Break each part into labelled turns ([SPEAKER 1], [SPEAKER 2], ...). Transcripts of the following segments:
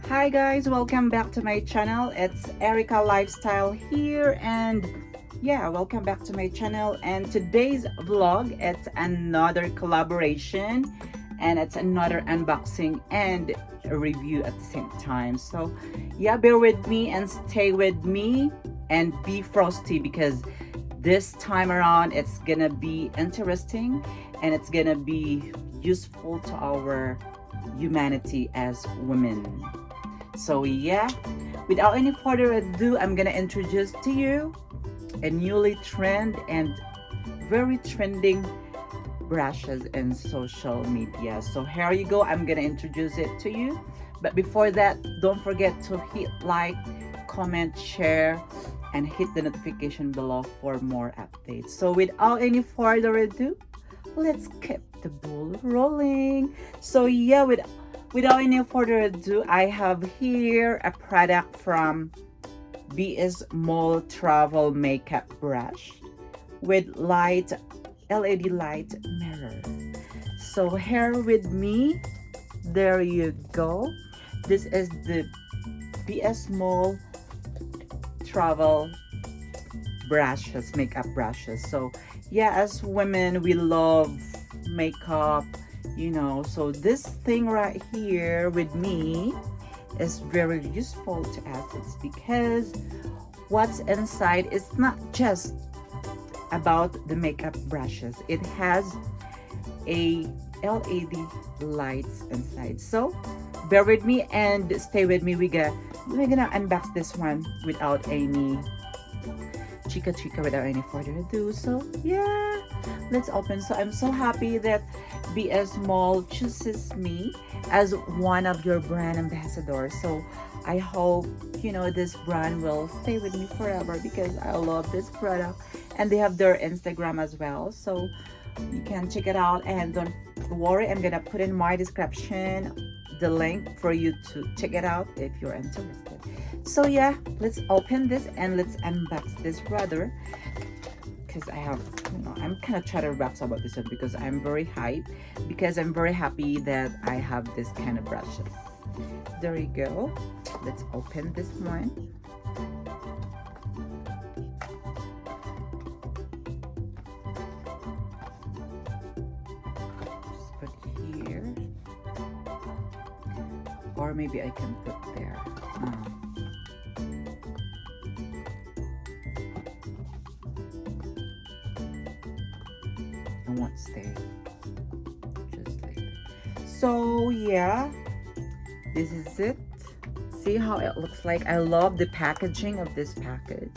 [SPEAKER 1] Hi guys, welcome back to my channel. It's Erica Lifestyle here, and yeah, welcome back to my channel. And today's vlog, it's another collaboration and it's another unboxing and a review at the same time. So yeah, bear with me and stay with me and be frosty because this time around it's gonna be interesting and it's gonna be useful to our humanity as women. So yeah, without any further ado, I'm gonna introduce to you a newly trend and very trending brushes in social media. So here you go, I'm gonna introduce it to you. But before that, don't forget to hit like, comment, share, and hit the notification below for more updates. So without any further ado, let's keep the ball rolling. So yeah, without any further ado, I have here a product from BS Mall Travel Makeup Brush with light LED light mirror. So here with me, there you go. This is the BS Mall Travel brushes, makeup brushes. So yeah, as women, we love makeup, so this thing right here with me is very useful to us. It's because what's inside is not just about the makeup brushes, it has a LED lights inside. So bear with me and stay with me. We're gonna unbox this one without any chica without any further ado. So yeah, let's open. So I'm so happy that BS Mall chooses me as one of your brand ambassadors. So I hope this brand will stay with me forever because I love this product, and they have their Instagram as well, so you can check it out. And don't worry, I'm gonna put in my description the link for you to check it out if you're interested. So yeah, let's open this and let's unbox this brother, because I'm kind of chatterbox about this one because I'm very hyped, because I'm very happy that I have this kind of brushes. There you go. Let's open this one. Just put here, or maybe I can put there. It won't stay, just like that. So yeah, this is it. See how it looks like. I love the packaging of this package.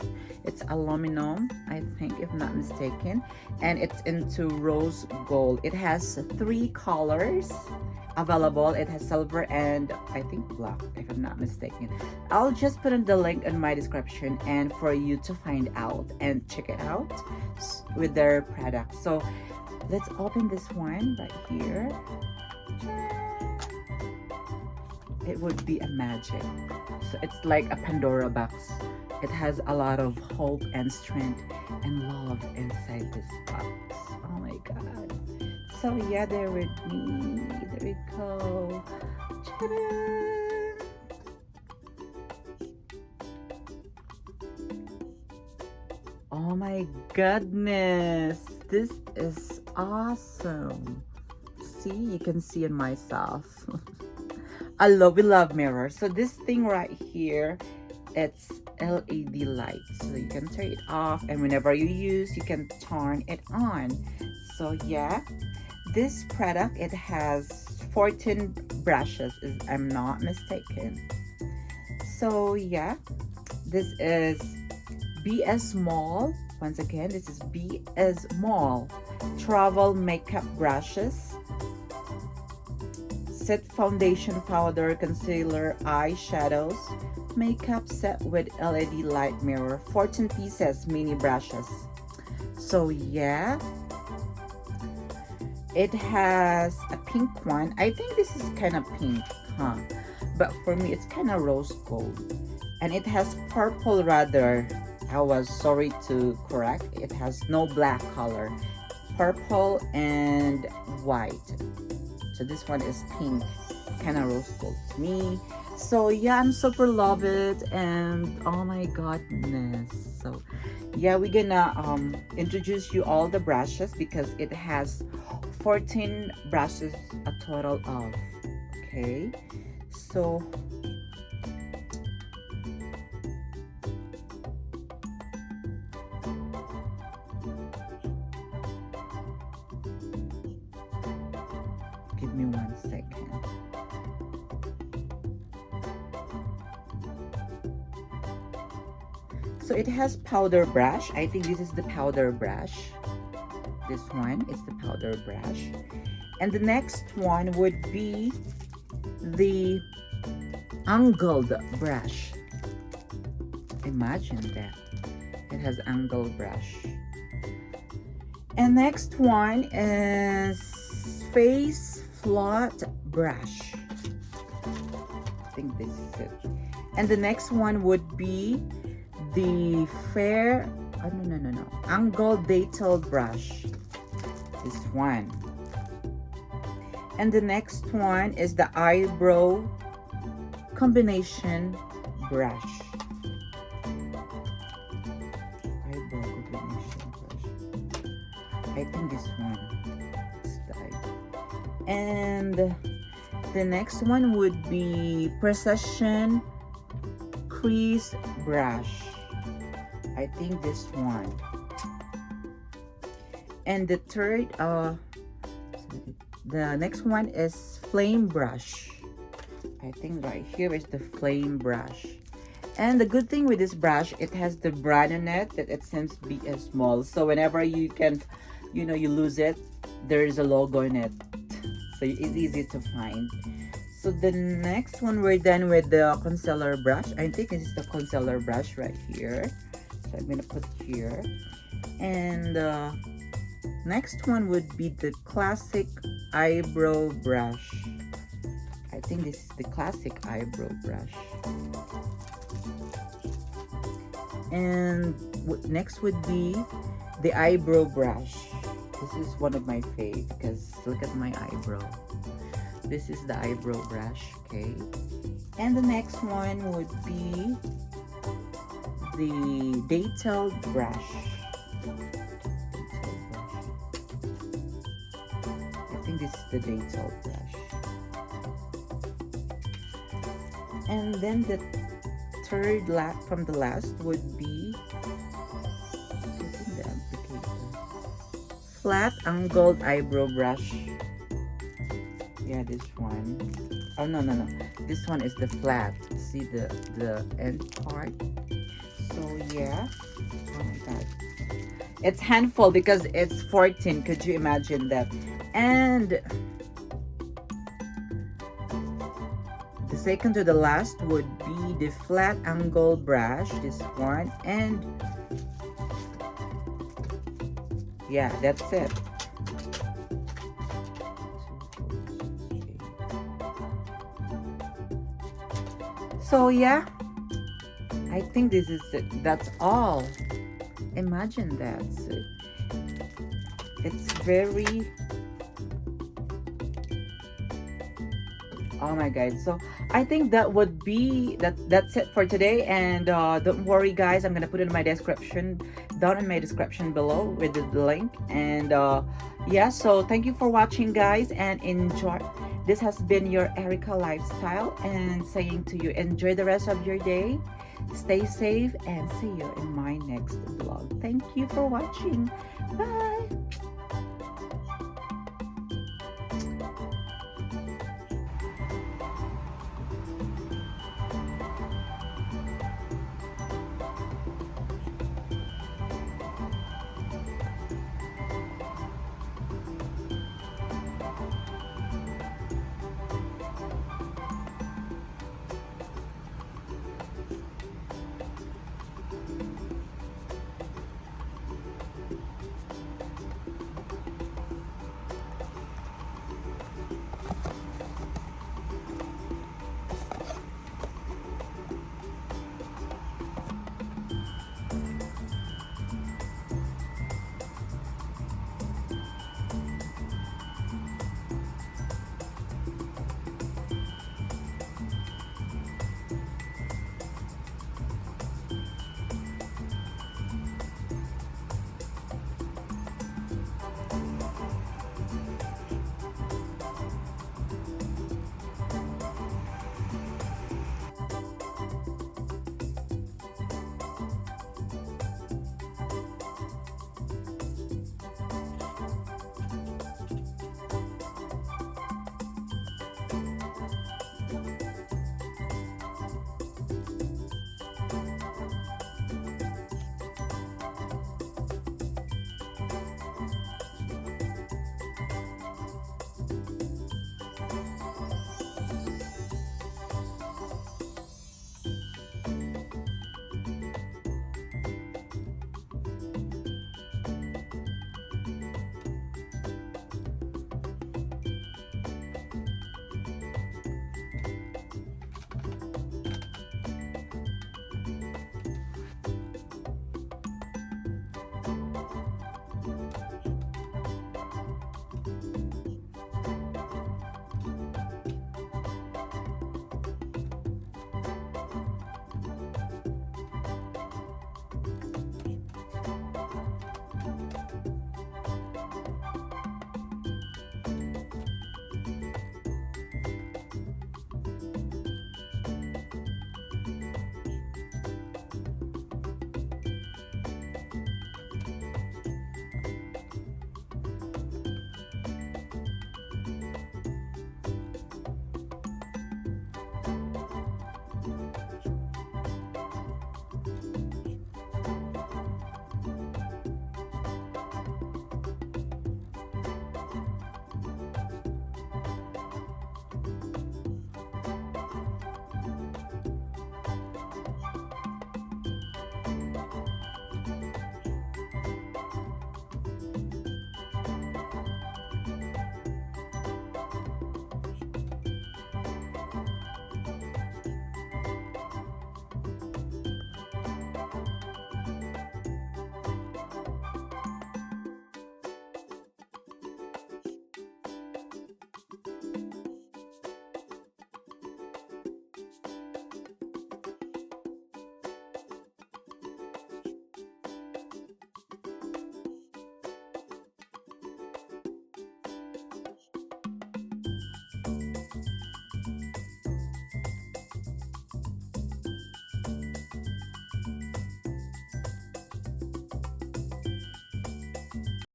[SPEAKER 1] It's aluminum, I think, if not mistaken, and it's into rose gold. It has 3 colors available. It has silver and I think black, if I'm not mistaken. I'll just put in the link in my description and for you to find out and check it out with their products. So let's open this one right here. It would be a magic. So it's like a Pandora box. It has a lot of hope and strength and love inside this box. Oh my god. So yeah, there with me. There we go. Ta-da! Oh my goodness. This is awesome. See, you can see in myself. We love mirrors. So this thing right here, it's LED light, so you can turn it off, and whenever you use, you can turn it on. So yeah, this product, it has 14 brushes, if I'm not mistaken. So yeah, this is BS Mall. Once again, this is BS Mall Travel Makeup Brushes. Set foundation, powder, concealer, eyeshadows, makeup set with LED light mirror, 14 pieces mini brushes. So yeah, it has a pink one. I think this is kind of pink, huh? But for me, it's kind of rose gold. And it has purple rather. I was sorry to correct. It has no black color. Purple and white. So this one is pink, kind of rose gold to me. So yeah, I'm super love it, and oh my goodness. So yeah, we're gonna introduce you all the brushes because it has 14 brushes a total of. Okay, so give me 1 second. So it has powder brush. I think this is the powder brush. This one is the powder brush. And the next one would be the angled brush. Imagine that. It has angled brush. And next one is face flat brush. I think this is it. And the next one would be the fair, no, angled detail brush. This one. And the next one is the eyebrow combination brush. Eyebrow combination brush. I think this one is the eyebrow. And the next one would be precision crease brush. I think this one. And the third, the next one is flame brush. I think right here is the flame brush. And the good thing with this brush, it has the brand on it that it seems big and small. So whenever you can, you lose it, there is a logo in it. So it's easy to find. So the next one, we're done with the concealer brush. I think this is the concealer brush right here. So I'm gonna put here. And next one would be the classic eyebrow brush. I think this is the classic eyebrow brush. And next would be the eyebrow brush. This is one of my fave because look at my eyebrow. This is the eyebrow brush, okay? And the next one would be the detailed brush. I think this is the detailed brush. And then the third from the last would be the applicator. Flat angled eyebrow brush. Yeah, this one. Oh no. This one is the flat. See the end part. So yeah. Oh my god. It's handful because it's 14. Could you imagine that? And the second to the last would be the flat angle brush. This one. And yeah, that's it. So yeah, I think this is it. That's all. Imagine that. So it's very, oh my god. So I think that would be that's it for today. And don't worry guys, I'm gonna put it in my description, down in my description below with the link. And yeah, so thank you for watching guys, and enjoy. This has been your Erica lifestyle, and saying to you, enjoy the rest of your day, stay safe, and see you in my next vlog. Thank you for watching. Bye.